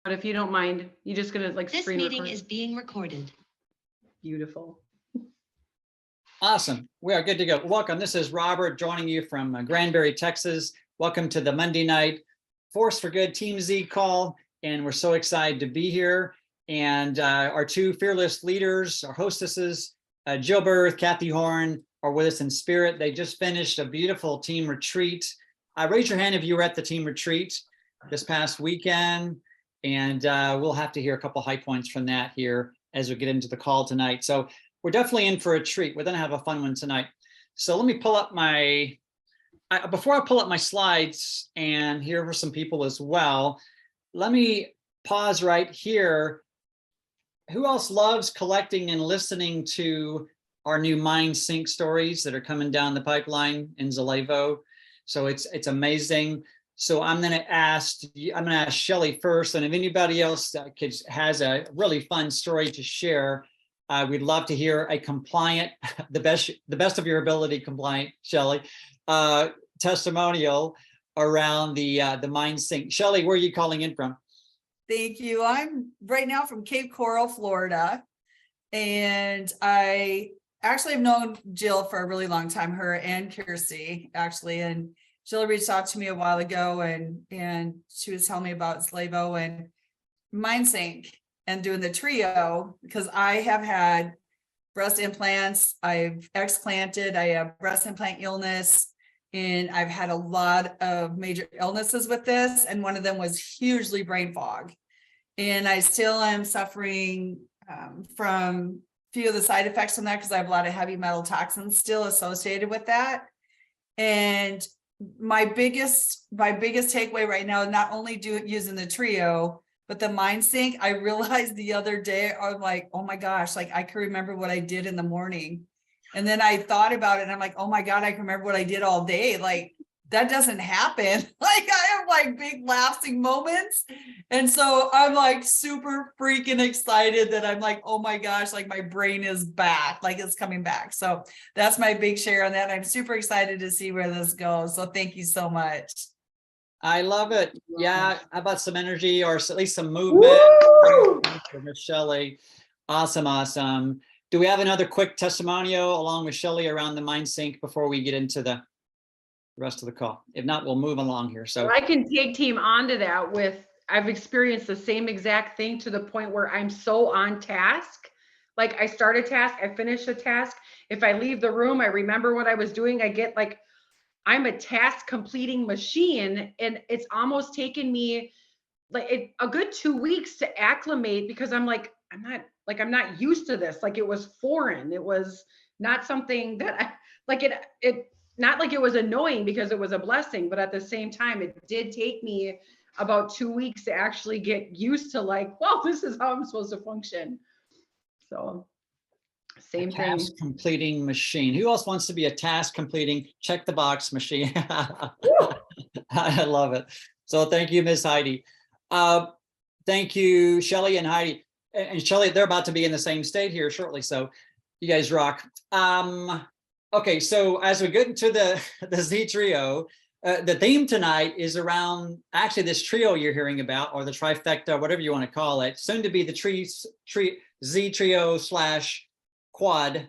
But if you don't mind, you just gonna like This screen meeting record? is being recorded. Beautiful. Awesome. We are good to go. Welcome. This is Robert joining you from Granbury, Texas. Welcome to the Monday night Force for Good Team Z call. And we're so excited to be here. And our two fearless leaders, our hostesses, Jill Berth, Kathy Horn, are with us in spirit. They just finished a beautiful team retreat. Raise your hand if you were at the team retreat this past weekend. And we'll have to hear a couple high points from that here as we get into the call tonight. So we're definitely in for a treat. We're going to have a fun one tonight. So let me pull up before I pull up my slides and hear from some people as well, let me pause right here. Who else loves collecting and listening to our new Mind Sync stories that are coming down the pipeline in Zalevo? So it's amazing. So I'm going to ask Shelly first, and if anybody else has a really fun story to share, we'd love to hear a compliant, the best of your ability, compliant, Shelly, testimonial around the Mind Sync. Shelly, where are you calling in from? Thank you. I'm right now from Cape Coral, Florida, and I actually have known Jill for a really long time, her and Kirsty actually, and Jill reached out to me a while ago and she was telling me about Zalevo and Mind Sync and doing the trio, because I have had breast implants, I've explanted, I have breast implant illness, and I've had a lot of major illnesses with this, and one of them was hugely brain fog. And I still am suffering from a few of the side effects from that, because I have a lot of heavy metal toxins still associated with that. And my biggest takeaway right now, not only using the trio, but the Mind Sync, I realized the other day, I'm like, oh my gosh, like I can remember what I did in the morning. And then I thought about it and I'm like, oh my God, I can remember what I did all day. Like that doesn't happen. Like I have like big lapsing moments. And so I'm like super freaking excited that I'm like, oh my gosh, like my brain is back, like it's coming back. So that's my big share on that. I'm super excited to see where this goes. So thank you so much. I love it. Yeah, how about some energy or at least some movement for Miss Shelly? Awesome. Do we have another quick testimonial along with Shelly around the Mind Sync before we get into the rest of the call? If not, we'll move along here. So I can take team onto that with, I've experienced the same exact thing to the point where I'm so on task. Like I start a task, I finish a task. If I leave the room, I remember what I was doing. I get like, I'm a task completing machine, and it's almost taken me like a good 2 weeks to acclimate, because I'm not used to this. Like it was foreign. It was not something that I like it not like it was annoying, because it was a blessing, but at the same time, it did take me about 2 weeks to actually get used to like, well, this is how I'm supposed to function. So same thing. Task completing machine. Who else wants to be a task completing check the box machine? I love it. So thank you, Ms. Heidi. Thank you, Shelly and Heidi. And Shelly, they're about to be in the same state here shortly. So you guys rock. Okay, so as we get into the Z trio, the theme tonight is around actually this trio you're hearing about, or the trifecta, whatever you want to call it, soon to be the Z trio / quad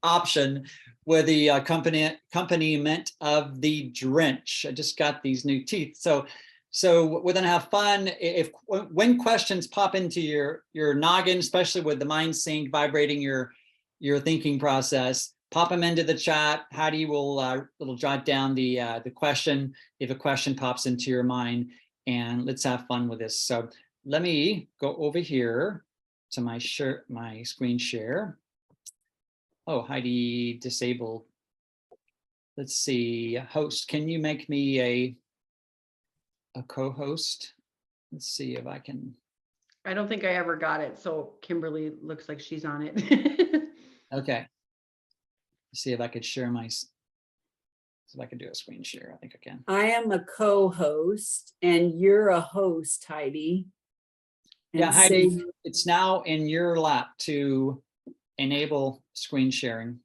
option with the accompaniment of the drench. I just got these new teeth. So we're gonna have fun. When questions pop into your noggin, especially with the Mind Sync vibrating your thinking process, pop them into the chat. Heidi will jot down the question if a question pops into your mind, and let's have fun with this. So let me go over here to my screen share. Oh, Heidi disabled. Let's see, host, can you make me a co-host? Let's see if I can. I don't think I ever got it. So Kimberly looks like she's on it. Okay. Let's see if I could share if I could do a screen share. I think I can. I am a co-host and you're a host, Heidi. And Yeah, Heidi, it's now in your lap to enable screen sharing.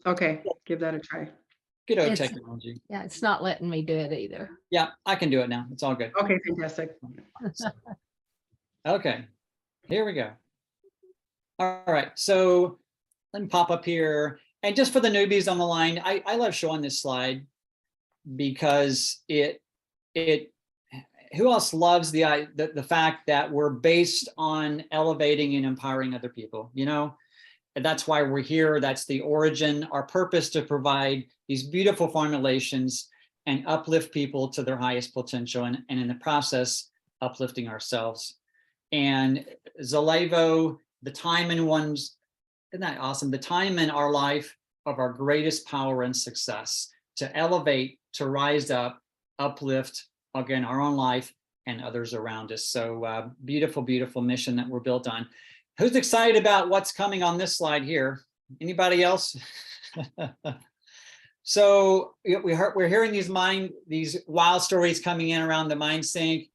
Okay, give that a try. Good old It's- technology. Yeah, it's not letting me do it either. Yeah, I can do it now. It's all good. Okay, fantastic. Okay, here we go. All right, so let me pop up here. And just for the newbies on the line, I love showing this slide because who else loves the fact that we're based on elevating and empowering other people, you know? And that's why we're here. That's the origin, our purpose, to provide these beautiful formulations and uplift people to their highest potential, and in the process, uplifting ourselves. And Zalevo, the time in one's, isn't that awesome? The time in our life of our greatest power and success, to elevate, to rise up, uplift, again, our own life and others around us. So beautiful, beautiful mission that we're built on. Who's excited about what's coming on this slide here? Anybody else? So we're hearing these wild stories coming in around the MindSync.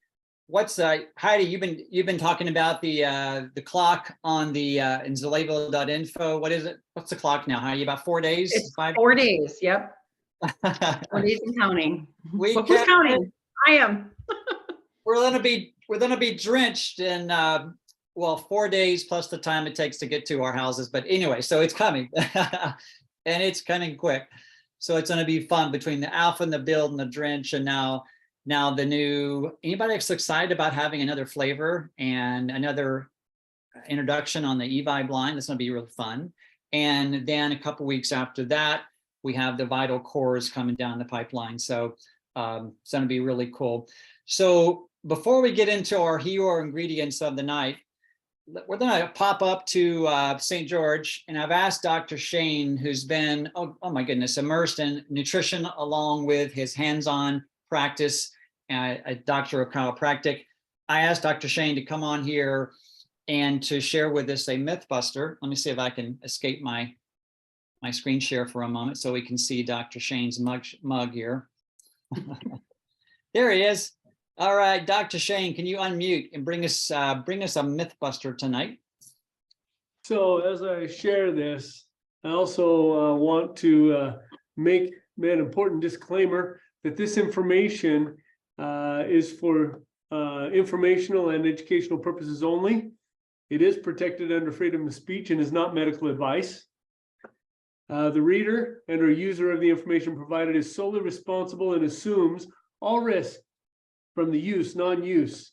What's Heidi? You've been talking about the clock on the in Zalevo.info. What is it? What's the clock now? Heidi, about 4 days? It's 5 4 days. Yep. 4 days and counting. We Well, who's can't- counting? I am. We're gonna be drenched in well, 4 days plus the time it takes to get to our houses. But anyway, so it's coming and it's coming quick. So it's gonna be fun between the alpha and the build and the drench, and now the new. Anybody else excited about having another flavor and another introduction on the eVibe line? That's gonna be really fun. And then a couple weeks after that, we have the Vital Cores coming down the pipeline. So it's gonna be really cool. So before we get into our hero ingredients of the night, we're gonna pop up to St. George, and I've asked Dr. Shane, who's been, oh my goodness, immersed in nutrition along with his hands-on practice, a doctor of chiropractic. I asked Dr. Shane to come on here and to share with us a myth buster. Let me see if I can escape my screen share for a moment so we can see Dr. Shane's mug here. There he is. All right, Dr. Shane, can you unmute and bring us a myth buster tonight? So as I share this, I also want to make an important disclaimer that this information is for informational and educational purposes only. It is protected under freedom of speech and is not medical advice. The reader and or user of the information provided is solely responsible and assumes all risk from the use, non-use,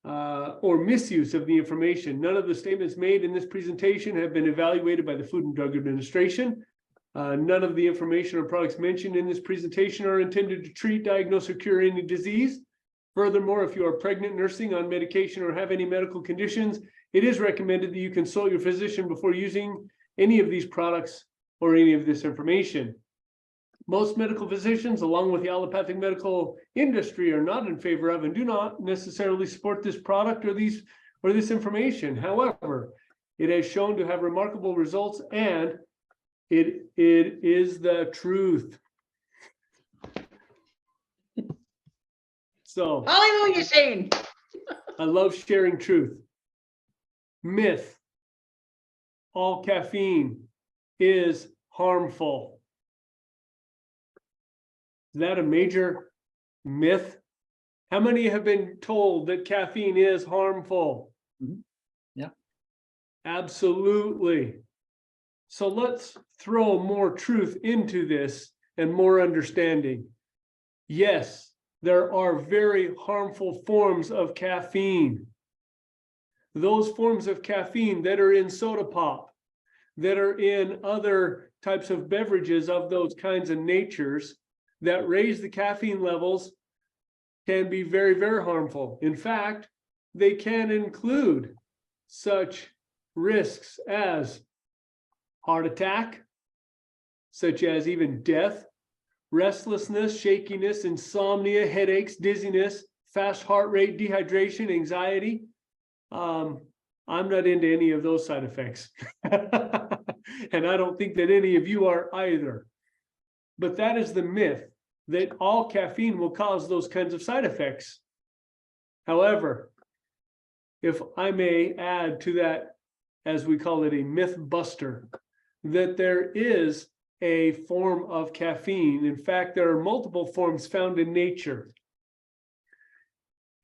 or misuse of the information. None of the statements made in this presentation have been evaluated by the Food and Drug Administration. None of the information or products mentioned in this presentation are intended to treat, diagnose, or cure any disease. Furthermore, if you are pregnant, nursing, on medication, or have any medical conditions, it is recommended that you consult your physician before using any of these products or any of this information. Most medical physicians, along with the allopathic medical industry, are not in favor of and do not necessarily support this product or this information. However, it has shown to have remarkable results, and it is the truth. So Hallelujah, Shane. I love sharing truth. Myth: all caffeine is harmful. Is that a major myth? How many have been told that caffeine is harmful? Mhm. Yeah. Absolutely. So let's throw more truth into this and more understanding. Yes, there are very harmful forms of caffeine. Those forms of caffeine that are in soda pop, that are in other types of beverages of those kinds of natures, that raise the caffeine levels, can be very, very harmful. In fact, they can include such risks as heart attack, such as even death, restlessness, shakiness, insomnia, headaches, dizziness, fast heart rate, dehydration, anxiety. I'm not into any of those side effects. And I don't think that any of you are either. But that is the myth, that all caffeine will cause those kinds of side effects. However, if I may add to that, as we call it, a myth buster, that there is a form of caffeine. In fact, there are multiple forms found in nature.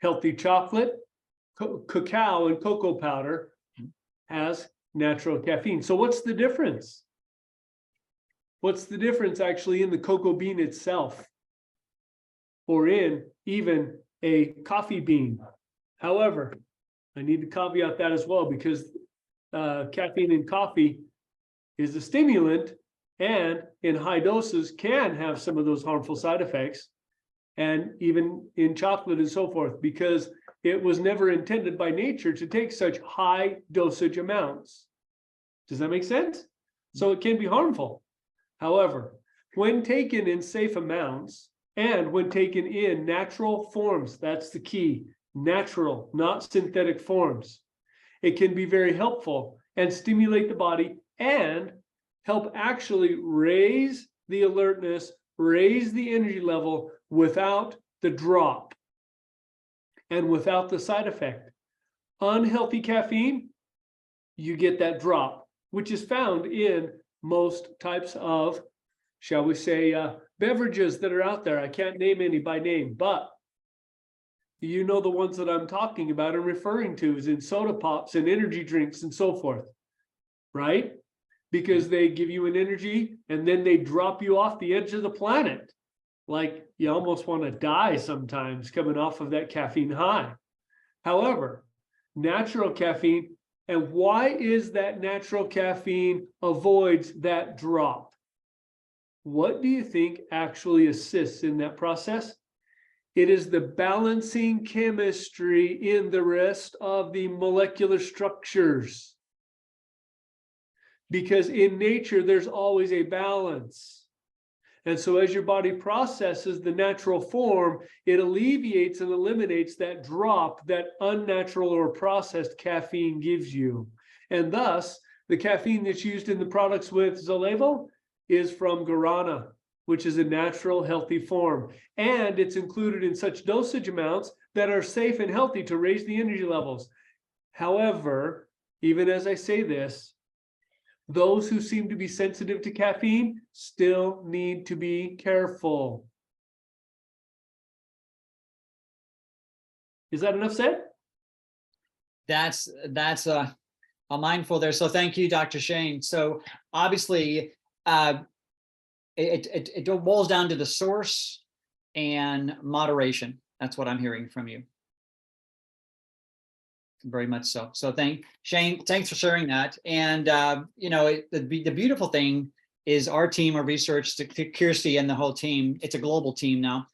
Healthy chocolate, cacao and cocoa powder has natural caffeine. So what's the difference? What's the difference actually in the cocoa bean itself or in even a coffee bean? However, I need to caveat that as well, because caffeine in coffee is a stimulant and in high doses can have some of those harmful side effects, and even in chocolate and so forth, because it was never intended by nature to take such high dosage amounts. Does that make sense? So it can be harmful. However, when taken in safe amounts and when taken in natural forms, that's the key, natural, not synthetic forms, it can be very helpful and stimulate the body and help actually raise the alertness, raise the energy level without the drop and without the side effect. Unhealthy caffeine, you get that drop, which is found in most types of, shall we say, beverages that are out there. I can't name any by name, but you know the ones that I'm talking about and referring to is in soda pops and energy drinks and so forth, right? Because they give you an energy and then they drop you off the edge of the planet. Like you almost want to die sometimes coming off of that caffeine high. However, natural caffeine, and why is that natural caffeine avoids that drop? What do you think actually assists in that process? It is the balancing chemistry in the rest of the molecular structures. Because in nature, there's always a balance. And so as your body processes the natural form, it alleviates and eliminates that drop that unnatural or processed caffeine gives you. And thus, the caffeine that's used in the products with Zalevo is from guarana, which is a natural, healthy form. And it's included in such dosage amounts that are safe and healthy to raise the energy levels. However, even as I say this, those who seem to be sensitive to caffeine still need to be careful. Is that enough said? That's a mindful there. So thank you, Dr. Shane. So obviously, it boils down to the source and moderation. That's what I'm hearing from you. Very much so. So Shane, thanks for sharing that. And you know, the beautiful thing is our team of research, Kirsty and the whole team, it's a global team now,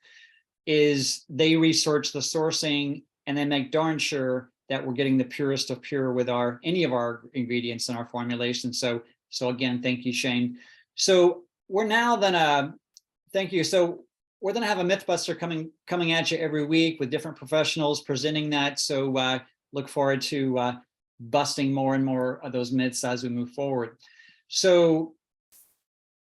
is they research the sourcing and then make darn sure that we're getting the purest of pure with any of our ingredients in our formulation. So again, thank you, Shane. So we're now gonna, thank you. So we're gonna have a Mythbuster coming at you every week with different professionals presenting that. So look forward to busting more and more of those myths as we move forward. So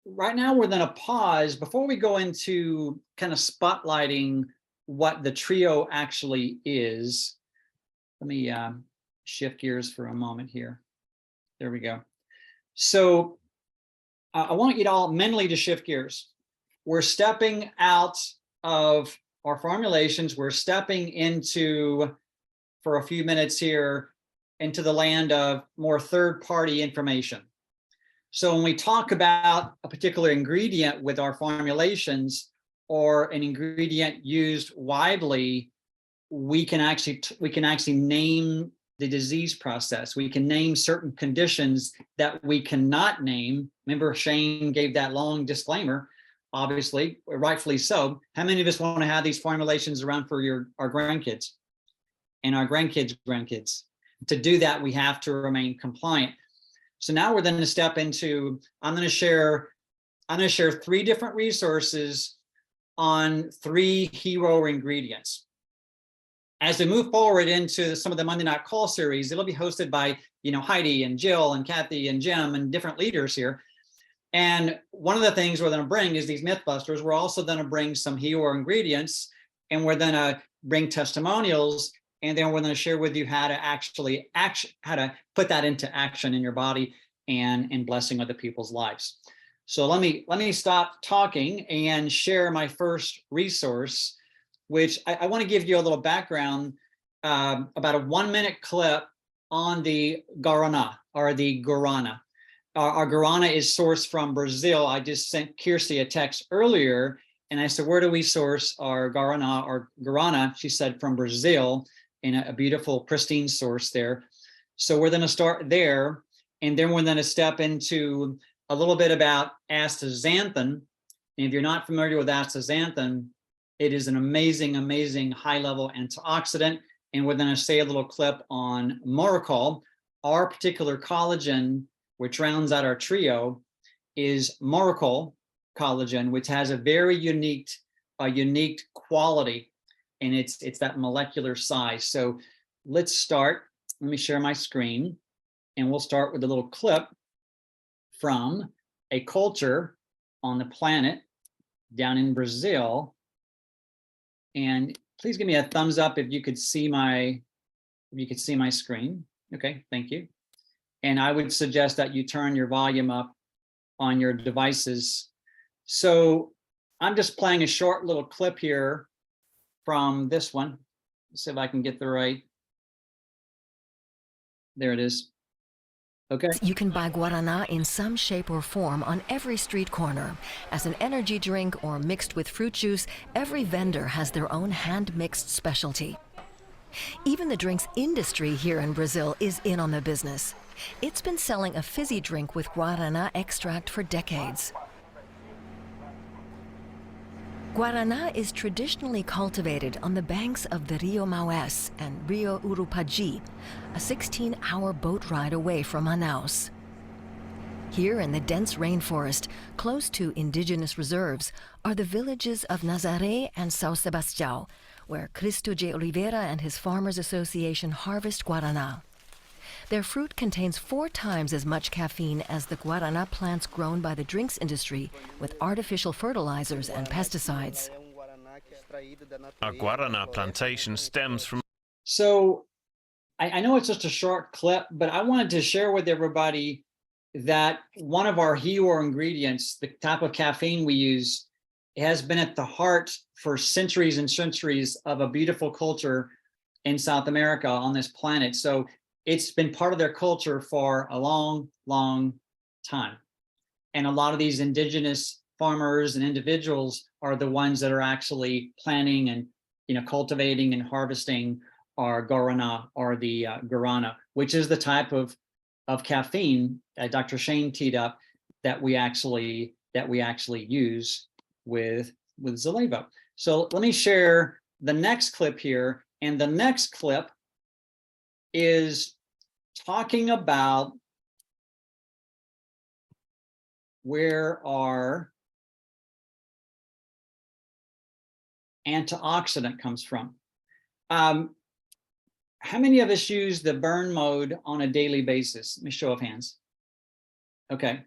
right now we're going to pause before we go into kind of spotlighting what the trio actually is. Let me shift gears for a moment here. There we go. So I want you to all mentally to shift gears. We're stepping out of our formulations. We're stepping into, for a few minutes here, into the land of more third-party information. So when we talk about a particular ingredient with our formulations or an ingredient used widely, we can actually name the disease process. We can name certain conditions that we cannot name. Remember, Shane gave that long disclaimer, obviously, rightfully so. How many of us want to have these formulations around for our grandkids? And our grandkids. To do that, we have to remain compliant. So now we're then to step into, I'm going to share 3 different resources on 3 hero ingredients. As we move forward into some of the Monday Night Call series, it'll be hosted by, Heidi and Jill and Kathy and Jim and different leaders here. And one of the things we're going to bring is these Mythbusters. We're also going to bring some hero ingredients, and we're going to bring testimonials. And then we're going to share with you how to put that into action in your body and in blessing other people's lives. So let me stop talking and share my first resource, which I want to give you a little background about a 1-minute clip on the Guarana or the Guarana. Our Guarana is sourced from Brazil. I just sent Kirsty a text earlier and I said, where do we source our Guarana or Guarana? She said from Brazil, in a beautiful pristine source there. So we're going to start there. And then we're going to step into a little bit about astaxanthin. And if you're not familiar with astaxanthin, it is an amazing, amazing high-level antioxidant. And we're going to say a little clip on Morocol. Our particular collagen, which rounds out our trio, is Morocol collagen, which has a very unique quality, and it's that molecular size. So let's start. Let me share my screen, and we'll start with a little clip from a culture on the planet down in Brazil. And please give me a thumbs up if you could see my screen. Okay, thank you. And I would suggest that you turn your volume up on your devices. So I'm just playing a short little clip here from this one. Let's see if I can get the right. There it is. Okay. You can buy Guaraná in some shape or form on every street corner. As an energy drink or mixed with fruit juice, every vendor has their own hand-mixed specialty. Even the drinks industry here in Brazil is in on the business. It's been selling a fizzy drink with Guaraná extract for decades. Guaraná is traditionally cultivated on the banks of the Rio Maués and Rio Urupagi, a 16-hour boat ride away from Manaus. Here in the dense rainforest, close to indigenous reserves, are the villages of Nazaré and São Sebastião, where Cristo de Oliveira and his Farmers Association harvest Guaraná. Their fruit contains 4 times as much caffeine as the Guaraná plants grown by the drinks industry with artificial fertilizers and pesticides. Our Guaraná plantation stems from... So I know it's just a short clip, but I wanted to share with everybody that one of our hero ingredients, the type of caffeine we use, has been at the heart for centuries and centuries of a beautiful culture in South America on this planet. So it's been part of their culture for a long, long time. And a lot of these indigenous farmers and individuals are the ones that are actually planting and, cultivating and harvesting our Guaraná or the Guarana, which is the type of caffeine that Dr. Shane teed up that we actually use with Zalevo. So let me share the next clip here. And the next clip is talking about where our antioxidant comes from. How many of us use the burn mode on a daily basis? Let me show of hands. Okay.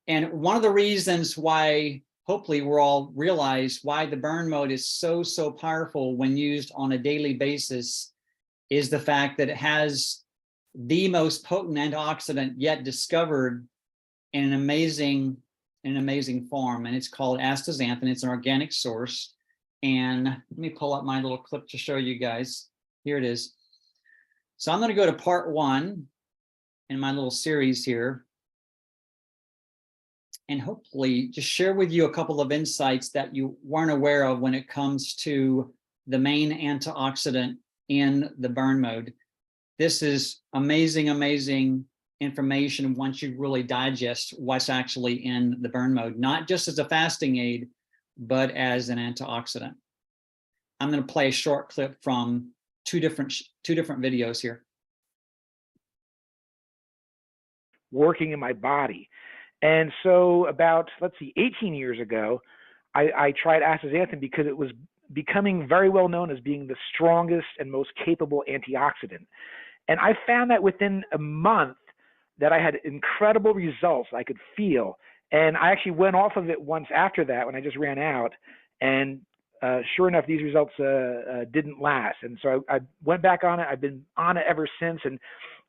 And one of the reasons why, hopefully we'll all realize why the burn mode is so powerful when used on a daily basis is the fact that it has the most potent antioxidant yet discovered in an amazing form, and it's called astaxanthin. It's an organic source. And let me pull up my little clip to show you guys. Here it is. So I'm going to go to part 1 in my little series here, and hopefully just share with you a couple of insights that you weren't aware of when it comes to the main antioxidant in the burn mode. This is amazing information once you really digest what's actually in the burn mode, not just as a fasting aid, but as an antioxidant. I'm going to play a short clip from two different videos here. Working in my body. And so about, 18 years ago, I tried astaxanthin because it was becoming very well known as being the strongest and most capable antioxidant. And I found that within a month that I had incredible results I could feel. And I actually went off of it once after that when I just ran out. And sure enough, these results didn't last. And so I went back on it. I've been on it ever since. And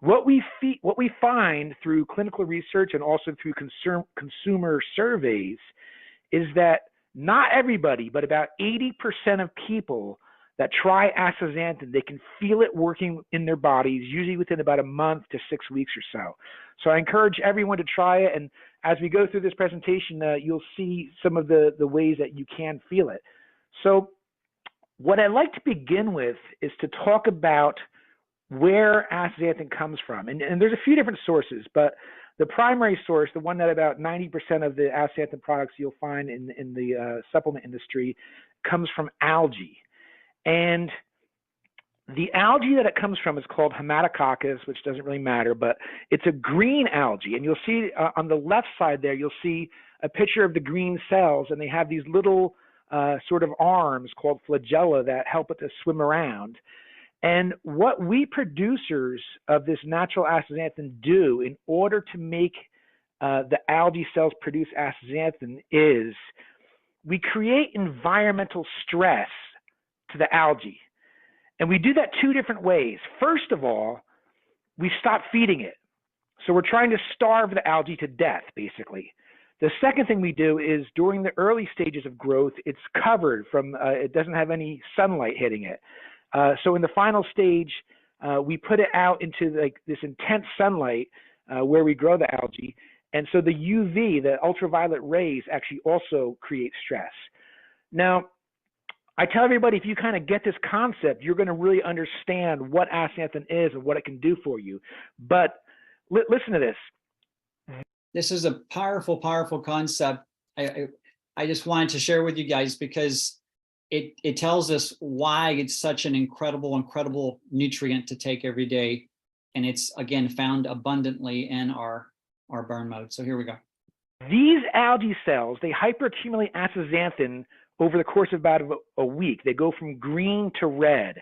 what we find through clinical research and also through consumer surveys is that not everybody, but about 80% of people that try astaxanthin, they can feel it working in their bodies, usually within about a month to 6 weeks or so. So I encourage everyone to try it. And as we go through this presentation, you'll see some of the ways that you can feel it. So what I'd like to begin with is to talk about where astaxanthin comes from. And there's a few different sources, but the primary source, the one that about 90% of the astaxanthin products you'll find in the supplement industry, comes from algae. And the algae that it comes from is called Haematococcus, which doesn't really matter, but it's a green algae. And you'll see on the left side there, you'll see a picture of the green cells, and they have these little sort of arms called flagella that help it to swim around. And what we producers of this natural astaxanthin do in order to make the algae cells produce astaxanthin is we create environmental stress to the algae. And we do that two different ways. First of all, we stop feeding it. So we're trying to starve the algae to death, basically. The second thing we do is during the early stages of growth, it's covered from, it doesn't have any sunlight hitting it. So in the final stage, we put it out into like this intense sunlight where we grow the algae. And so the UV, the ultraviolet rays, actually also create stress. Now, I tell everybody, if you kind of get this concept, you're going to really understand what astaxanthin is and what it can do for you. But listen to this. This is a powerful, powerful concept. I just wanted to share with you guys because it tells us why it's such an incredible nutrient to take every day. And it's, again, found abundantly in our burn mode. So here we go. These algae cells, they hyperaccumulate astaxanthin over the course of about a week. They go from green to red.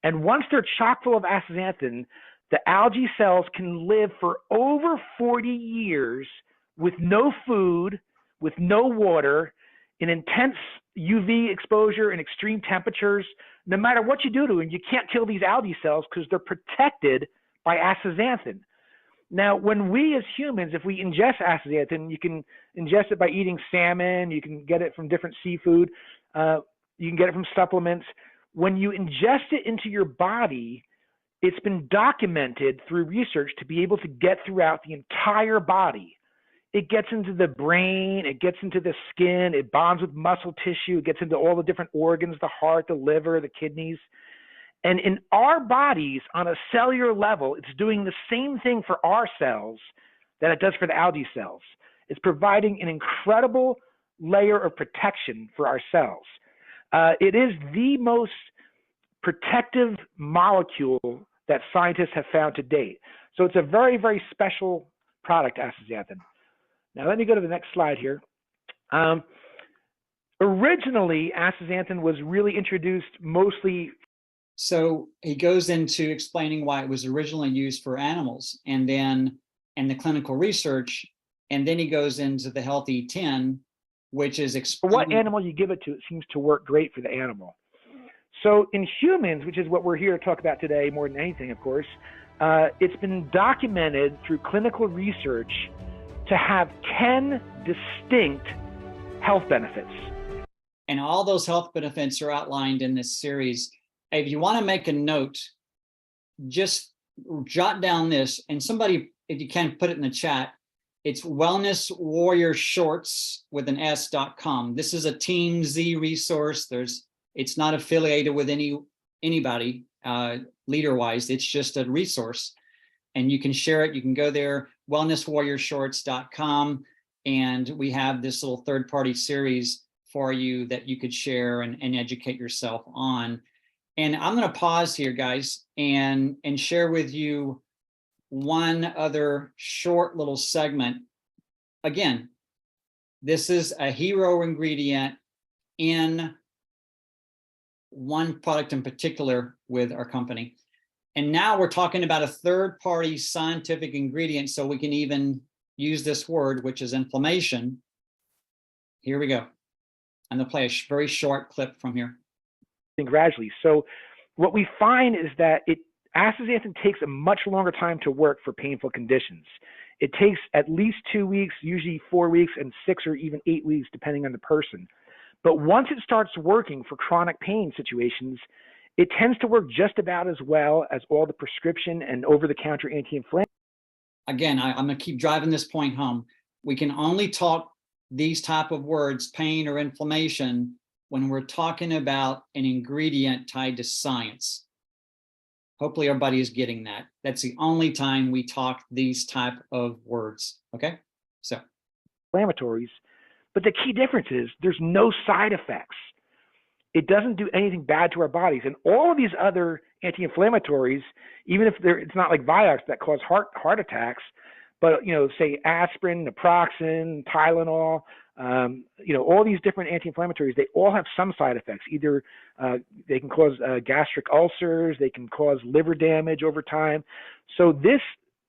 And once they're chock full of astaxanthin, the algae cells can live for over 40 years with no food, with no water, in intense UV exposure and extreme temperatures. No matter what you do to them, you can't kill these algae cells because they're protected by astaxanthin. Now, when we as humans, if we ingest astaxanthin, you can ingest it by eating salmon, you can get it from different seafood, you can get it from supplements. When you ingest it into your body, it's been documented through research to be able to get throughout the entire body. It gets into the brain, it gets into the skin, it bonds with muscle tissue, it gets into all the different organs, the heart, the liver, the kidneys. And in our bodies, on a cellular level, it's doing the same thing for our cells that it does for the algae cells. It's providing an incredible layer of protection for our cells. It is the most protective molecule that scientists have found to date. So it's a very, very special product, astaxanthin. Now let me go to the next slide here. Originally, astaxanthin was really introduced mostly. So he goes into explaining why it was originally used for animals and then in the clinical research, and then he goes into the Healthy 10, which is for what animal you give it to, it seems to work great for the animal. So in humans, which is what we're here to talk about today more than anything, of course, it's been documented through clinical research to have 10 distinct health benefits. And all those health benefits are outlined in this series. If you want to make a note, just jot down this, and somebody, if you can, put it in the chat. It's wellnesswarriorshorts with an S.com. This is a Team Z resource. It's not affiliated with anybody leader-wise. It's just a resource, and you can share it. You can go there, wellnesswarriorshorts.com, and we have this little third-party series for you that you could share and educate yourself on. And I'm going to pause here, guys, and share with you one other short little segment. Again, this is a hero ingredient in one product in particular with our company. And now we're talking about a third-party scientific ingredient, so we can even use this word, which is inflammation. Here we go. I'm going to play a very short clip from here. Gradually. So what we find is that astaxanthin takes a much longer time to work for painful conditions. It takes at least 2 weeks, usually 4 weeks, and 6 or even 8 weeks, depending on the person. But once it starts working for chronic pain situations, it tends to work just about as well as all the prescription and over-the-counter anti-inflammatories. Again, I'm going to keep driving this point home. We can only talk these type of words, pain or inflammation, when we're talking about an ingredient tied to science. Hopefully everybody is getting that. That's the only time we talk these type of words, okay? So. Inflammatories, but the key difference is there's no side effects. It doesn't do anything bad to our bodies. And all of these other anti-inflammatories, even if it's not like Vioxx that cause heart attacks, but say aspirin, naproxen, Tylenol, all these different anti-inflammatories, they all have some side effects. Either they can cause gastric ulcers, they can cause liver damage over time. So this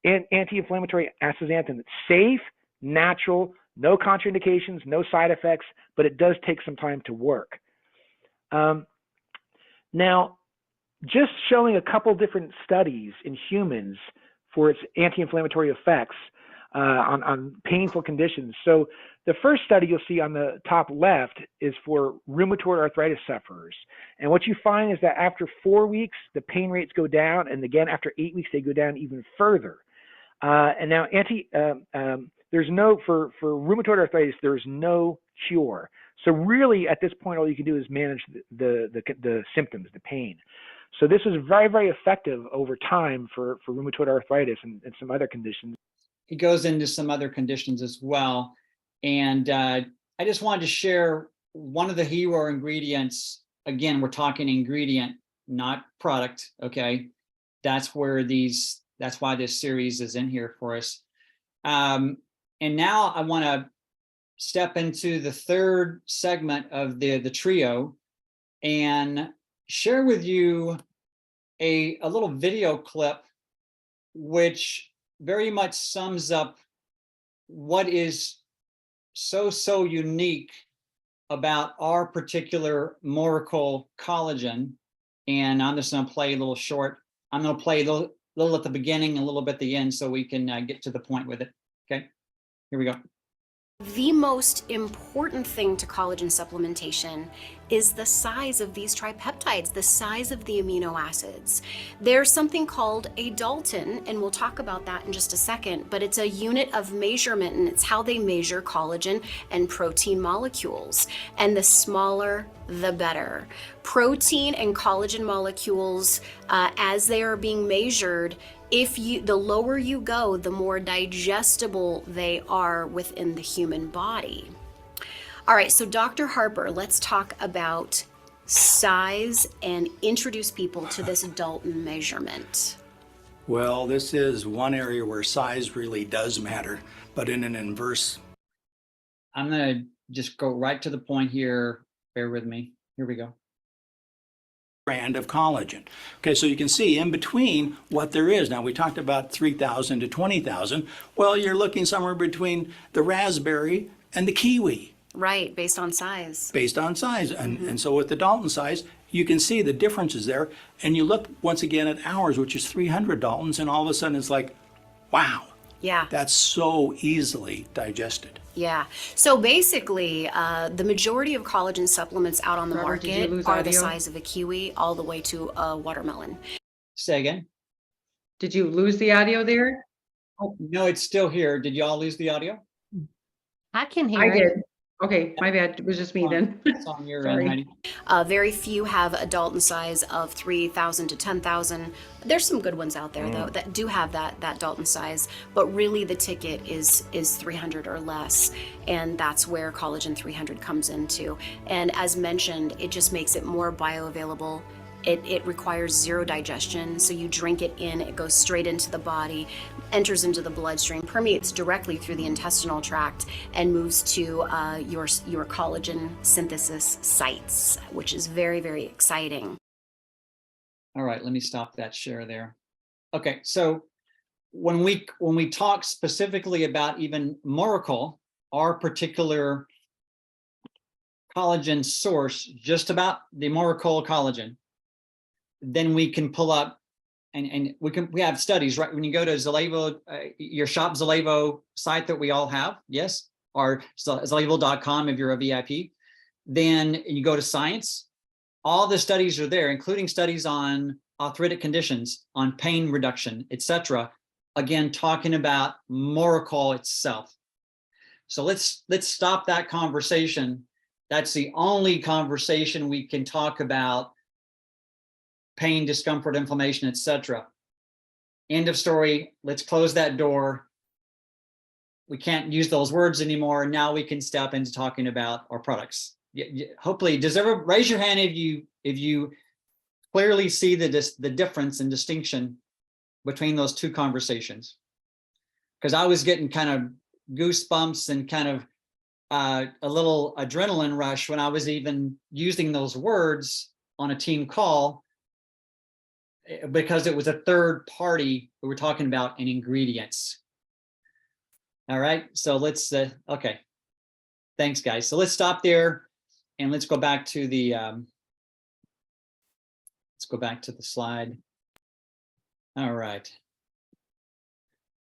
anti-inflammatory astaxanthin, it's safe, natural, no contraindications, no side effects, but it does take some time to work. Now, just showing a couple different studies in humans for its anti-inflammatory effects on painful conditions. So the first study you'll see on the top left is for rheumatoid arthritis sufferers. And what you find is that after 4 weeks, the pain rates go down. And again, after 8 weeks, they go down even further. And now there's no, for rheumatoid arthritis, there's no cure. So really at this point, all you can do is manage the symptoms, the pain. So this is very, very effective over time for rheumatoid arthritis and some other conditions. It goes into some other conditions as well. And I just wanted to share one of the hero ingredients. Again, we're talking ingredient, not product, okay? That's why this series is in here for us. And now I want to step into the third segment of the trio and share with you a little video clip which very much sums up what is so unique about our particular Miracle Collagen. And I'm just going to play a little short. I'm going to play a little at the beginning, a little bit at the end, so we can get to the point with it. Okay, here we go. The most important thing to collagen supplementation is the size of these tripeptides, the size of the amino acids. There's something called a Dalton, and we'll talk about that in just a second, but it's a unit of measurement, and it's how they measure collagen and protein molecules. And the smaller, the better. Protein and collagen molecules, as they are being measured, the lower you go, the more digestible they are within the human body. All right, so Dr. Harper, let's talk about size and introduce people to this Dalton measurement. Well, this is one area where size really does matter, but in an inverse. I'm going to just go right to the point here. Bear with me. Here we go. Strand of collagen. Okay, so you can see in between what there is. Now, we talked about 3,000 to 20,000. Well, you're looking somewhere between the raspberry and the kiwi. Right, based on size. Based on size. And so with the Dalton size, you can see the differences there. And you look once again at ours, which is 300 Daltons, and all of a sudden it's like, wow. Yeah. That's so easily digested. Yeah. So basically, the majority of collagen supplements out on the market are the size of a kiwi all the way to a watermelon. Say again. Did you lose the audio there? Oh, no, it's still here. Did y'all lose the audio? I can hear I it. did. Okay, my bad. It was just me then. It's on your end, Heidi. Very few have a Dalton size of 3,000 to 10,000. There's some good ones out there though that do have that Dalton size, but really the ticket is 300 or less, and that's where Collagen 300 comes into. And as mentioned, it just makes it more bioavailable. It requires zero digestion, so you drink it in, it goes straight into the body, enters into the bloodstream, permeates directly through the intestinal tract, and moves to your collagen synthesis sites, which is very, very exciting. All right, let me stop that share there. Okay, so when we talk specifically about even Miracle, our particular collagen source, just about the Miracle collagen, then we can pull up and we have studies, right? When you go to Zalevo, your Shop Zalevo site that we all have, yes, or Zalevo.com if you're a VIP, then you go to science, all the studies are there, including studies on arthritic conditions, on pain reduction, etc. Again, talking about Morocol itself. So let's stop that conversation. That's the only conversation we can talk about pain, discomfort, inflammation, etc. End of story. Let's close that door. We can't use those words anymore. Now we can step into talking about our products. Hopefully, does everyone raise your hand if you clearly see the difference and distinction between those two conversations? Because I was getting kind of goosebumps and kind of a little adrenaline rush when I was even using those words on a team call, because it was a third party we were talking about in ingredients. All right, so let's, okay. Thanks, guys. So let's stop there and let's go back to the, slide. All right.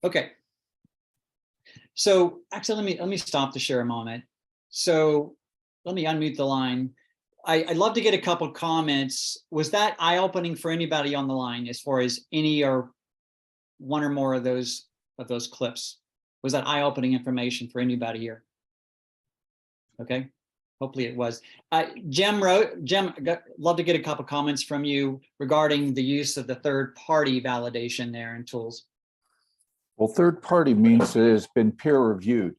Okay. So actually, let me stop to share a moment. So let me unmute the line. I'd love to get a couple comments. Was that eye-opening for anybody on the line as far as any or one or more of those clips? Was that eye-opening information for anybody here? Okay, hopefully it was. Jim, love to get a couple comments from you regarding the use of the third-party validation there and tools. Well, third party means it has been peer reviewed.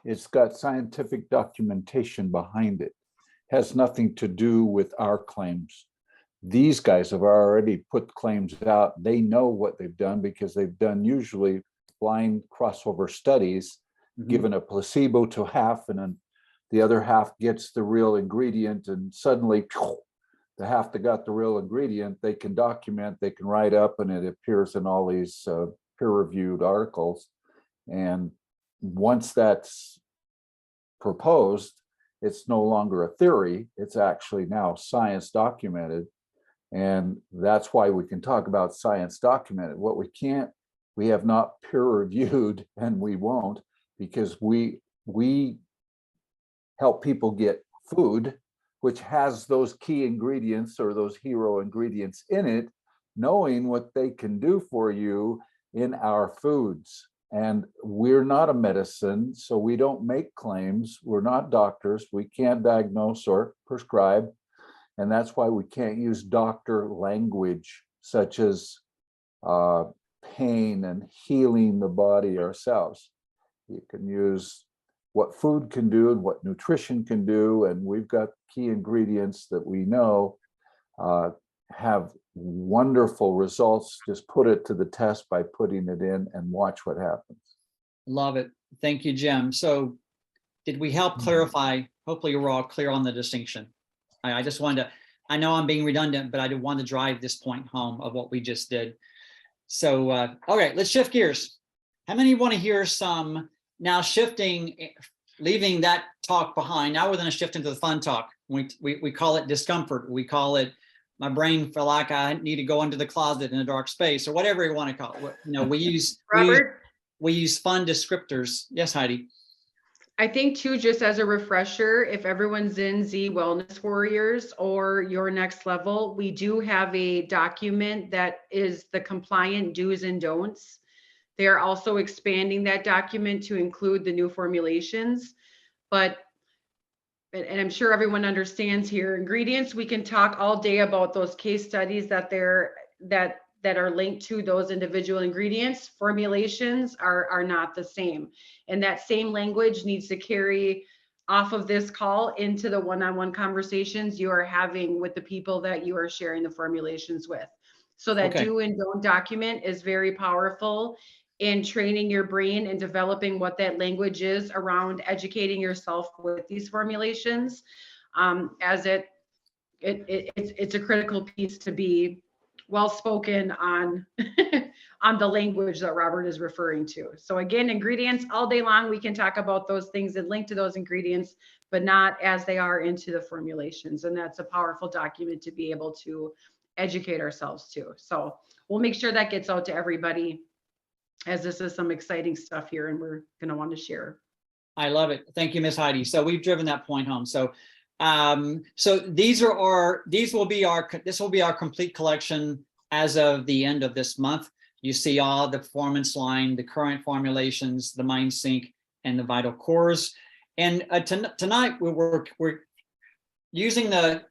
It's got scientific documentation behind it. Has nothing to do with our claims. These guys have already put claims out. They know what they've done because they've done usually blind crossover studies, given a placebo to half, and then the other half gets the real ingredient, and suddenly the half that got the real ingredient, they can document, they can write up, and it appears in all these peer-reviewed articles. And once that's proposed, it's no longer a theory, it's actually now science documented. And that's why we can talk about science documented. What we can't, we have not peer reviewed, and we won't, because we help people get food, which has those key ingredients or those hero ingredients in it, knowing what they can do for you in our foods. And we're not a medicine, so we don't make claims. We're not doctors. We can't diagnose or prescribe. And that's why we can't use doctor language such as pain and healing the body ourselves. You can use what food can do and what nutrition can do. And we've got key ingredients that we know have wonderful results. Just put it to the test by putting it in and watch what happens. Love it. Thank you, Jim. So did we help clarify? Hopefully we're all clear on the distinction. I just wanted to, I know I'm being redundant, but I did want to drive this point home of what we just did. So, okay, let's shift gears. How many want to hear some, now shifting, leaving that talk behind, now we're going to shift into the fun talk. We call it discomfort. We call it, my brain felt like I need to go into the closet in a dark space, or whatever you want to call it. You know, we use fun descriptors. Yes, Heidi. I think too, just as a refresher, if everyone's in Z Wellness Warriors or Your Next Level, we do have a document that is the compliant do's and don'ts. They are also expanding that document to include the new formulations. But, and I'm sure everyone understands here, ingredients, we can talk all day about those case studies that are linked to those individual ingredients. Formulations are not the same. And that same language needs to carry off of this call into the one-on-one conversations you are having with the people that you are sharing the formulations with. So that do and don't document is very powerful in training your brain and developing what that language is around educating yourself with these formulations. As it's a critical piece to be well-spoken on on the language that Robert is referring to. So again, ingredients all day long, we can talk about those things and link to those ingredients, but not as they are into the formulations. And that's a powerful document to be able to educate ourselves too. So we'll make sure that gets out to everybody, as this is some exciting stuff here and we're going to want to share. I love it. Thank you, Miss Heidi. So we've driven that point home. So so this will be our complete collection as of the end of this month. You see all the performance line, the current formulations, the MindSync, and the Vital Cores. And tonight we're using the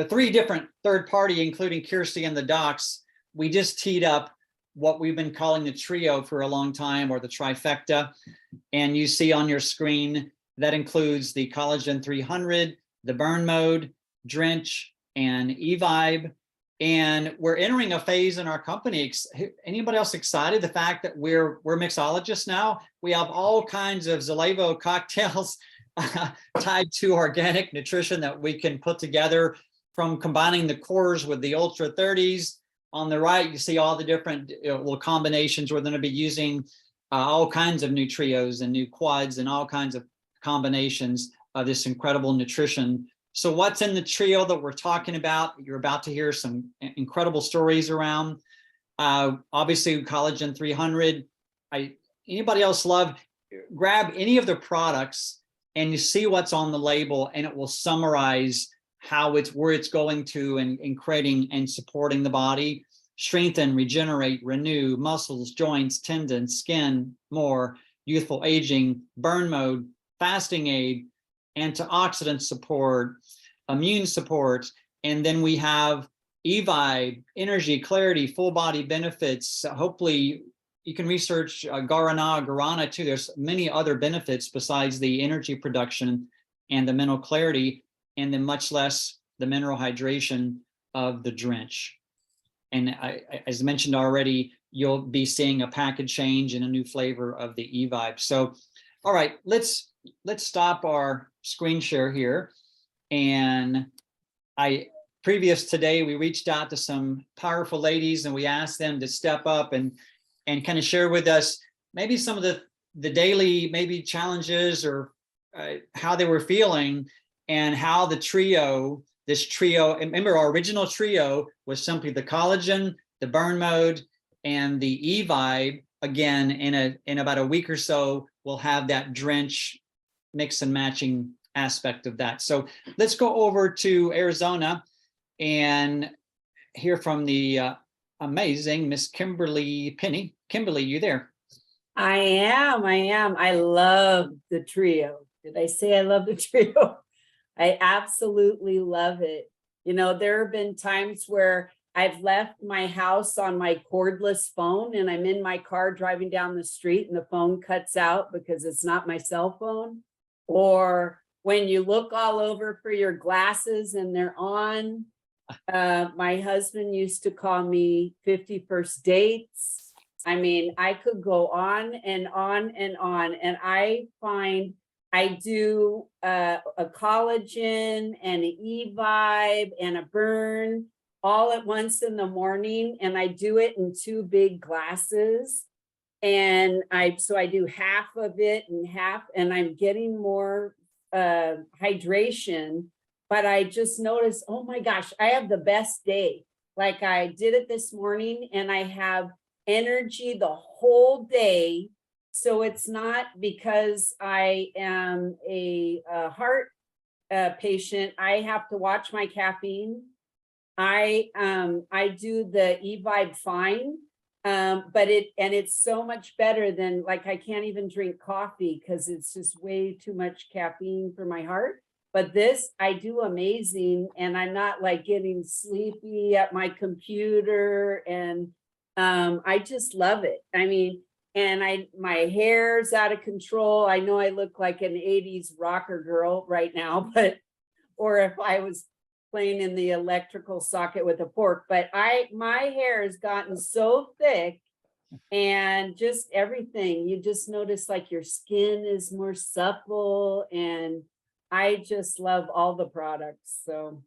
three different third party, including Kirsty and the docs. We just teed up what we've been calling the trio for a long time, or the trifecta. And you see on your screen that includes the Collagen 300, the Burn Mode, Drench, and eVibe. And we're entering a phase in our company. Anybody else excited? The fact that we're mixologists now. We have all kinds of Zalevo cocktails tied to organic nutrition that we can put together, from combining the cores with the Ultra 30s. On the right, you see all the different little combinations. We're going to be using all kinds of new trios and new quads and all kinds of combinations of this incredible nutrition. So what's in the trio that we're talking about? You're about to hear some incredible stories around. Obviously, Collagen 300. Anybody else grab any of the products and you see what's on the label, and it will summarize where it's going to and creating and supporting the body. Strengthen, regenerate, renew muscles, joints, tendons, skin, more, youthful aging, burn mode, fasting aid, antioxidant support, immune support. And then we have eVibe, energy, clarity, full body benefits. Hopefully you can research Guarana too. There's many other benefits besides the energy production and the mental clarity, and then much less the mineral hydration of the Drench. And as mentioned already, you'll be seeing a package change and a new flavor of the eVibe. So, all right, let's stop our screen share here. And previous today, we reached out to some powerful ladies and we asked them to step up and kind of share with us maybe some of the daily maybe challenges, or how they were feeling, and how this trio, remember our original trio was simply the collagen, the burn mode, and the eVibe. Again, in about a week or so, we'll have that Drench mix and matching aspect of that. So let's go over to Arizona and hear from the amazing Miss Kimberly Penny. Kimberly, you there? I am. I love the trio. Did I say I love the trio? I absolutely love it. You know, there have been times where I've left my house on my cordless phone and I'm in my car driving down the street and the phone cuts out because it's not my cell phone. Or when you look all over for your glasses and they're on. My husband used to call me 51st dates. I mean, I could go on and on and on. And I find I do a collagen and an eVibe and a burn all at once in the morning. And I do it in 2 big glasses. And so I do half of it and half, and I'm getting more hydration. But I just noticed, oh my gosh, I have the best day. Like I did it this morning and I have energy the whole day. So it's not because I am a heart patient. I have to watch my caffeine. I do the eVibe fine, but it's so much better than, like, I can't even drink coffee because it's just way too much caffeine for my heart. But this, I do amazing, and I'm not like getting sleepy at my computer, and I just love it. I mean, and my hair's out of control. I know I look like an 80s rocker girl right now, or if I was playing in the electrical socket with a fork, but my hair has gotten so thick, and just everything. You just notice like your skin is more supple, and I just love all the products. So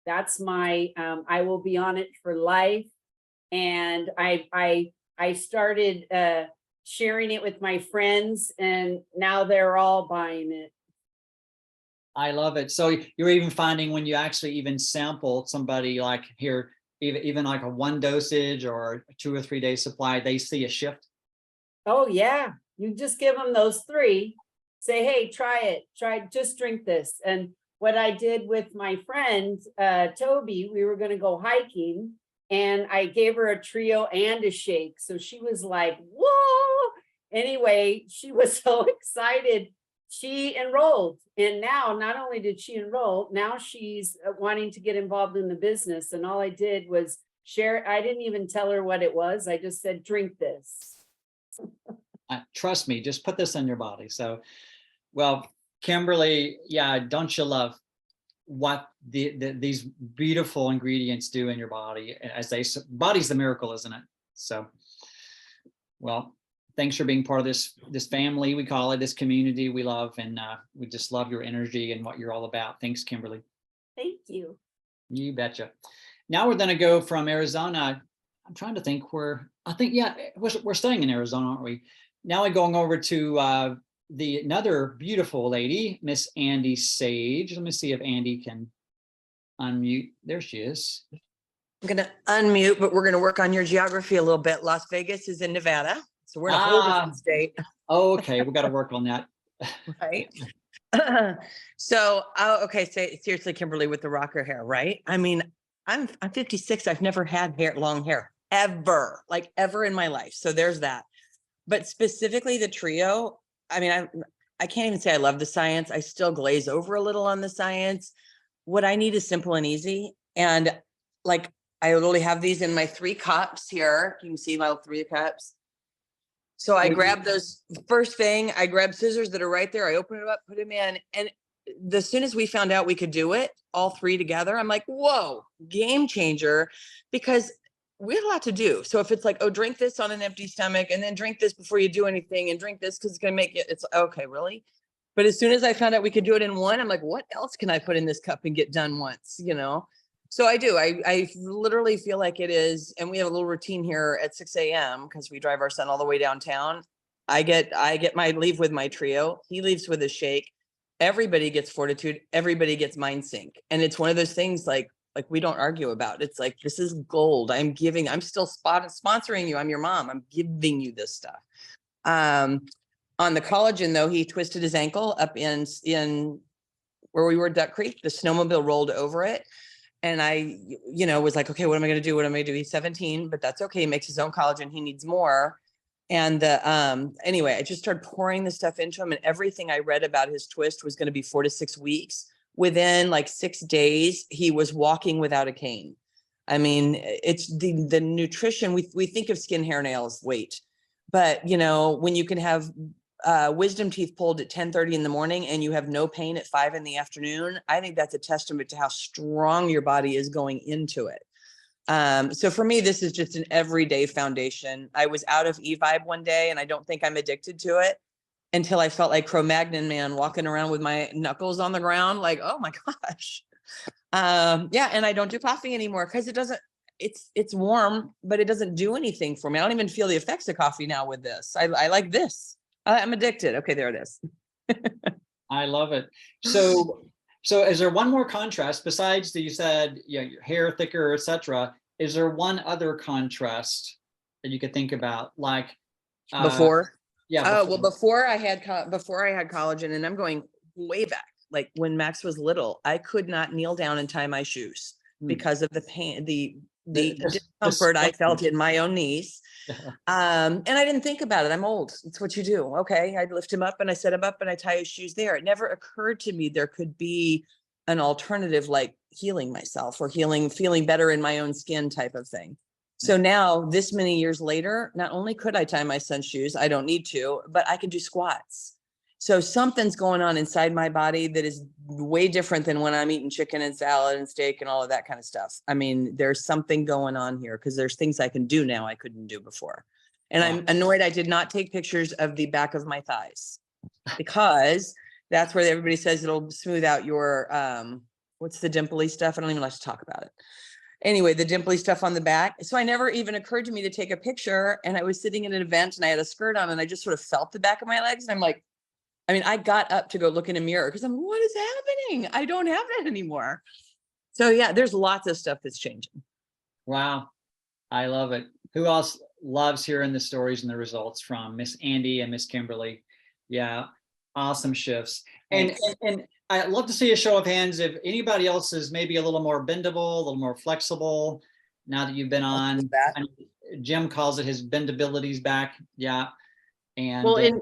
that's my, I will be on it for life. And I started sharing it with my friends, and now they're all buying it. I love it. So you're even finding when you actually even sample somebody like here, even like a 1 dosage or a 2 or 3 day supply, they see a shift. Oh, yeah. You just give them those 3. Say, hey, try it. Just drink this. And what I did with my friend, Toby, we were going to go hiking and I gave her a trio and a shake. So she was like, whoa. Anyway, she was so excited. She enrolled. And now not only did she enroll, now she's wanting to get involved in the business. And all I did was share. I didn't even tell her what it was. I just said, drink this. Trust me, just put this in your body. So, well, Kimberly, yeah, don't you love what these beautiful ingredients do in your body? As body's the miracle, isn't it? So, well, thanks for being part of this family, we call it, this community we love, and we just love your energy and what you're all about. Thanks, Kimberly. Thank you. You betcha. Now we're going to go from Arizona. I'm trying to think where, yeah, we're staying in Arizona, aren't we? Now we're going over to another beautiful lady, Miss Andy Sage. Let me see if Andy can unmute. There she is. I'm going to unmute, but we're going to work on your geography a little bit. Las Vegas is in Nevada, so we're in a whole different state. Okay, we got to work on that. Right. So, okay, seriously, Kimberly, with the rocker hair, right? I mean, I'm 56. I've never had long hair ever, like ever in my life. So there's that. But specifically the trio, I mean, I can't even say I love the science. I still glaze over a little on the science. What I need is simple and easy. And like, I literally have these in my 3 cups here. You can see my 3 cups. So I grab those first thing, I grab scissors that are right there. I open it up, put them in. And as soon as we found out we could do it, all 3 together, I'm like, whoa, game changer, because we have a lot to do. So if it's like, oh, drink this on an empty stomach and then drink this before you do anything and drink this because it's going to make it, it's okay, really? But as soon as I found out we could do it in one, I'm like, what else can I put in this cup and get done once, you know? So I do, I literally feel like it is, and we have a little routine here at 6 a.m. because we drive our son all the way downtown. I get my leave with my trio. He leaves with a shake. Everybody gets Fortitude. Everybody gets Mind Sync. And it's one of those things like we don't argue about. It's like, this is gold. I'm still sponsoring you. I'm your mom. I'm giving you this stuff. On the collagen though, he twisted his ankle up in where we were at Duck Creek. The snowmobile rolled over it. And I, was like, okay, what am I going to do? What am I going to do? He's 17, but that's okay. He makes his own collagen. He needs more. And anyway, I just started pouring this stuff into him, and everything I read about his twist was going to be 4 to 6 weeks. Within like 6 days, he was walking without a cane. I mean, it's the nutrition. We think of skin, hair, nails, weight, but when you can have wisdom teeth pulled at 10:30 in the morning and you have no pain at 5 in the afternoon, I think that's a testament to how strong your body is going into it. So for me, this is just an everyday foundation. I was out of E-Vibe one day, and I don't think I'm addicted to it until I felt like Cro-Magnon man walking around with my knuckles on the ground, like, oh my gosh. Yeah. And I don't do coffee anymore because it's warm, but it doesn't do anything for me. I don't even feel the effects of coffee now with this. I like this. I'm addicted. Okay, there it is. I love it. So is there one more contrast besides that? You said, your hair thicker, etc. Is there one other contrast that you could think about, like before? Yeah. Well, before I had collagen, and I'm going way back, like when Max was little, I could not kneel down and tie my shoes because of the pain, the discomfort I felt in my own knees. And I didn't think about it. I'm old. It's what you do. Okay. I'd lift him up and I set him up and I tie his shoes there. It never occurred to me there could be an alternative, like healing myself or feeling better in my own skin type of thing. So now this many years later, not only could I tie my son's shoes, I don't need to, but I can do squats. So something's going on inside my body that is way different than when I'm eating chicken and salad and steak and all of that kind of stuff. I mean, there's something going on here because there's things I can do now I couldn't do before. And I'm annoyed I did not take pictures of the back of my thighs because that's where everybody says it'll smooth out your, what's the dimply stuff? I don't even like to talk about it. Anyway, the dimply stuff on the back. So I never even occurred to me to take a picture, and I was sitting at an event and I had a skirt on and I just sort of felt the back of my legs. And I'm like, I mean, I got up to go look in a mirror because I'm, what is happening? I don't have that anymore. So yeah, there's lots of stuff that's changing. Wow. I love it. Who else loves hearing the stories and the results from Miss Andy and Miss Kimberly? Yeah. Awesome shifts. And I'd love to see a show of hands if anybody else is maybe a little more bendable, a little more flexible now that you've been on. Jim calls it his bendabilities back. Yeah. And well, and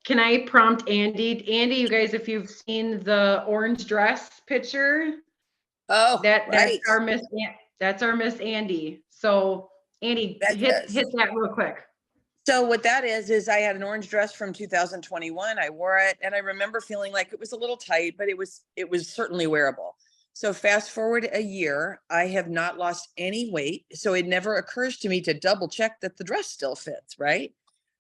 can I prompt Andy? Andy, you guys, if you've seen the orange dress picture, that's our Miss. That's our Miss Andy. So Andy, hit that real quick. So what that is I had an orange dress from 2021. I wore it and I remember feeling like it was a little tight, but it was certainly wearable. So fast forward a year, I have not lost any weight. So it never occurs to me to double check that the dress still fits, right?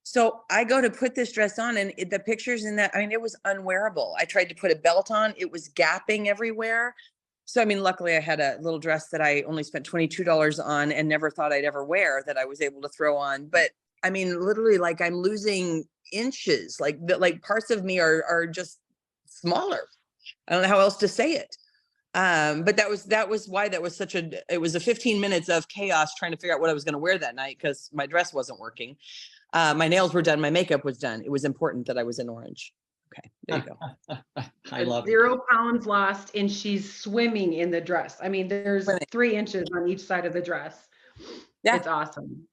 So I go to put this dress on and the pictures in that, I mean, it was unwearable. I tried to put a belt on, it was gapping everywhere. So, I mean, luckily I had a little dress that I only spent $22 on and never thought I'd ever wear that I was able to throw on. But I mean, literally, like I'm losing inches, like parts of me are just smaller. I don't know how else to say it. But that was why that was it was a 15 minutes of chaos trying to figure out what I was going to wear that night because my dress wasn't working. My nails were done. My makeup was done. It was important that I was in orange. Okay, there you go. I love it. 0 pounds lost and she's swimming in the dress. I mean, there's 3 inches on each side of the dress. Yeah. It's awesome.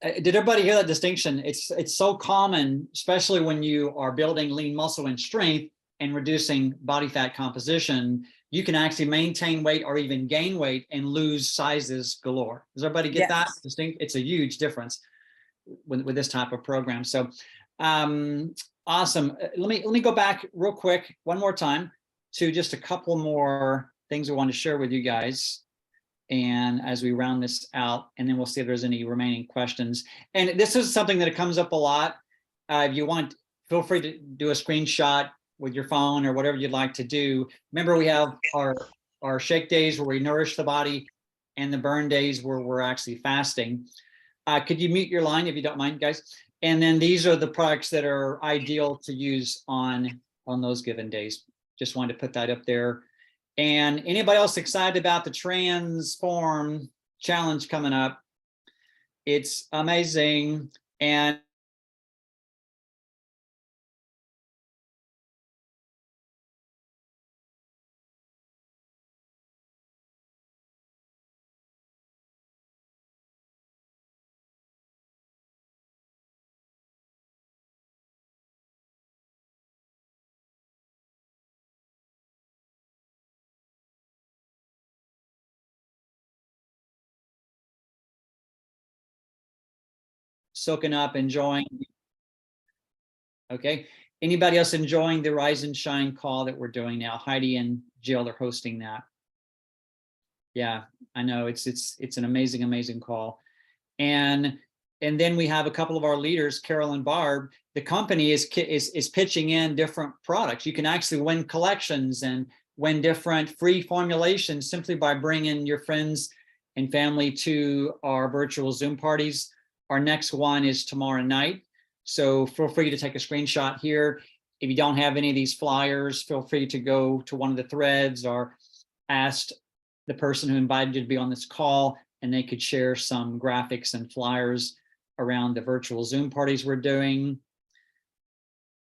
Did everybody hear that distinction? It's so common, especially when you are building lean muscle and strength and reducing body fat composition. You can actually maintain weight or even gain weight and lose sizes galore. Does everybody get that distinct? It's a huge difference with this type of program. So awesome. Let me go back real quick one more time to just a couple more things I want to share with you guys. And as we round this out, and then we'll see if there's any remaining questions. And this is something that comes up a lot. If you want, feel free to do a screenshot with your phone or whatever you'd like to do. Remember, we have our shake days where we nourish the body and the burn days where we're actually fasting. Could you mute your line if you don't mind, guys? And then these are the products that are ideal to use on those given days. Just wanted to put that up there. And anybody else excited about the Transform Challenge coming up? It's amazing. And soaking up, enjoying. Okay. Anybody else enjoying the Rise and Shine call that we're doing now? Heidi and Jill are hosting that. Yeah, I know it's an amazing, amazing call. And then we have a couple of our leaders, Carol and Barb. The company is pitching in different products. You can actually win collections and win different free formulations simply by bringing your friends and family to our virtual Zoom parties. Our next one is tomorrow night. So feel free to take a screenshot here. If you don't have any of these flyers, feel free to go to one of the threads or ask the person who invited you to be on this call, and they could share some graphics and flyers around the virtual Zoom parties we're doing.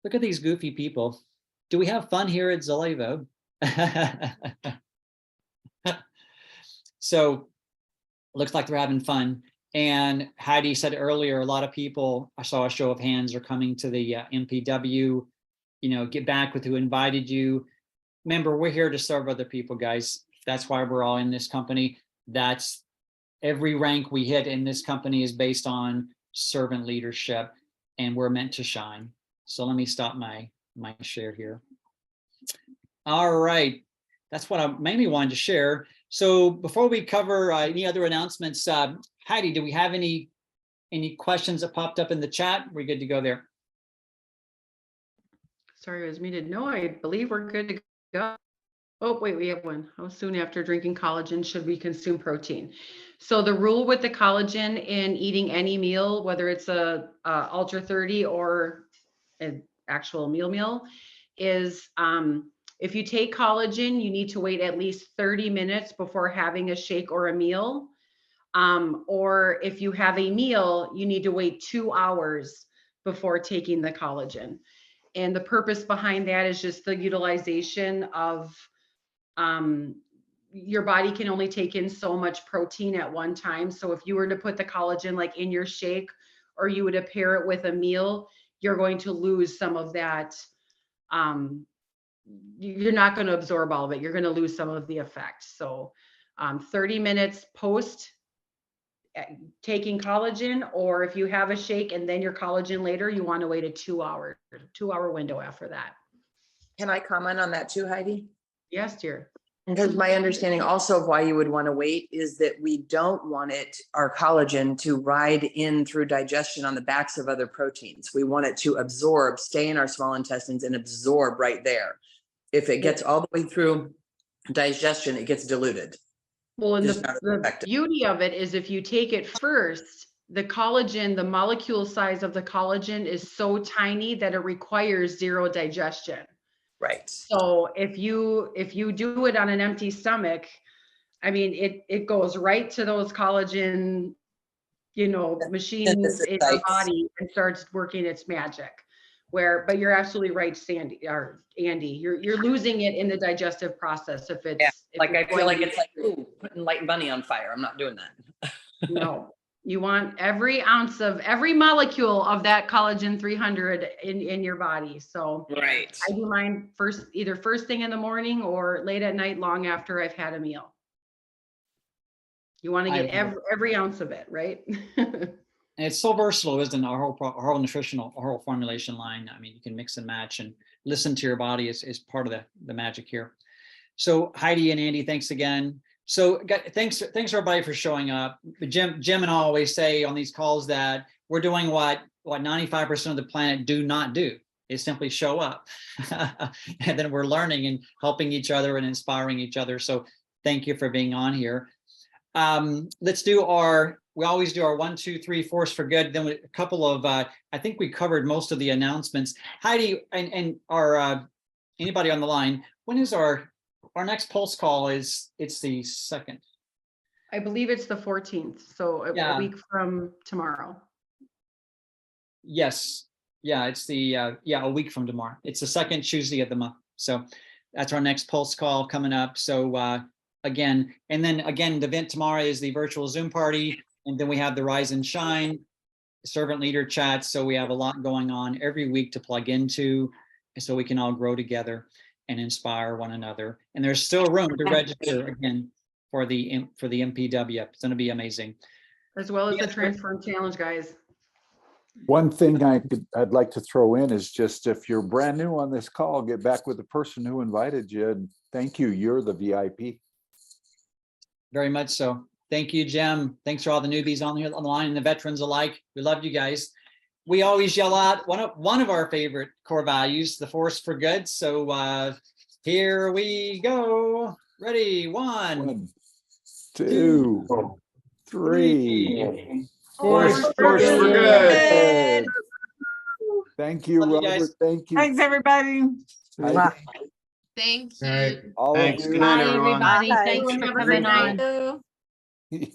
Look at these goofy people. Do we have fun here at Zalevo? So looks like they're having fun. And Heidi said earlier, a lot of people, I saw a show of hands, are coming to the MPW, get back with who invited you. Remember, we're here to serve other people, guys. That's why we're all in this company. That's every rank we hit in this company is based on servant leadership, and we're meant to shine. So let me stop my share here. All right. That's what I mainly wanted to share. So before we cover any other announcements, Heidi, do we have any questions that popped up in the chat? We're good to go there. Sorry, I was muted. No, I believe we're good to go. Oh, wait, we have one. How soon after drinking collagen should we consume protein? So the rule with the collagen in eating any meal, whether it's a Ultra 30 or an actual meal, is if you take collagen, you need to wait at least 30 minutes before having a shake or a meal. Or if you have a meal, you need to wait 2 hours before taking the collagen. And the purpose behind that is just the utilization of, your body can only take in so much protein at one time. So if you were to put the collagen like in your shake, or you would pair it with a meal, you're going to lose some of that. You're not going to absorb all of it. You're going to lose some of the effect. So 30 minutes post taking collagen, or if you have a shake and then your collagen later, you want to wait a 2 hour window after that. Can I comment on that too, Heidi? Yes, dear. Because my understanding also of why you would want to wait is that we don't want our collagen to ride in through digestion on the backs of other proteins. We want it to absorb, stay in our small intestines and absorb right there. If it gets all the way through digestion, it gets diluted. Well, and Just not as the effective. beauty of it is if you take it first, the collagen, the molecule size of the collagen is so tiny that it requires 0 digestion. Right. So if you do it on an empty stomach, I mean, it goes right to those collagen, machines in your body and starts working its magic. But you're absolutely right, Andy, you're losing it in the digestive process if it's I feel like it's like putting Light Bunny on fire. I'm not doing that. No, you want every ounce of every molecule of that collagen 300 in your body. So right. I do mine either first thing in the morning or late at night, long after I've had a meal. You want to get every ounce of it, right? And it's so versatile, isn't it? Our whole formulation line. I mean, you can mix and match and listen to your body is part of the magic here. So Heidi and Andy, thanks again. So thanks everybody for showing up. Jim and I always say on these calls that we're doing what 95% of the planet do not do, is simply show up. And then we're learning and helping each other and inspiring each other. So thank you for being on here. Let's do we always do our 1, 2, 3 force for good. Then a couple of, I think we covered most of the announcements. Heidi and our, anybody on the line, when is our next Pulse call? It's the 2nd. I believe it's the 14th. So a week from tomorrow. Yes. Yeah. It's a week from tomorrow. It's the 2nd Tuesday of the month. So that's our next Pulse call coming up. So, the event tomorrow is the virtual Zoom party. And then we have the Rise and Shine servant leader chat. So we have a lot going on every week to plug into so we can all grow together and inspire one another. And there's still room to register again for the MPW. It's going to be amazing. As well as the Transform Challenge, guys. One thing I'd like to throw in is just if you're brand new on this call, get back with the person who invited you and thank you. You're the VIP. Very much so. Thank you, Jim. Thanks for all the newbies on here on the line and the veterans alike. We love you guys. We always yell out one of our favorite core values, the force for good. So here we go. Ready? 1, 2, 3. Force for good. Thank you, Love you Robert. guys. Thank you. Thanks, everybody. Thank All right. you. All of Thanks. you. Good night, Bye, everyone. everybody. Thanks for coming on. You're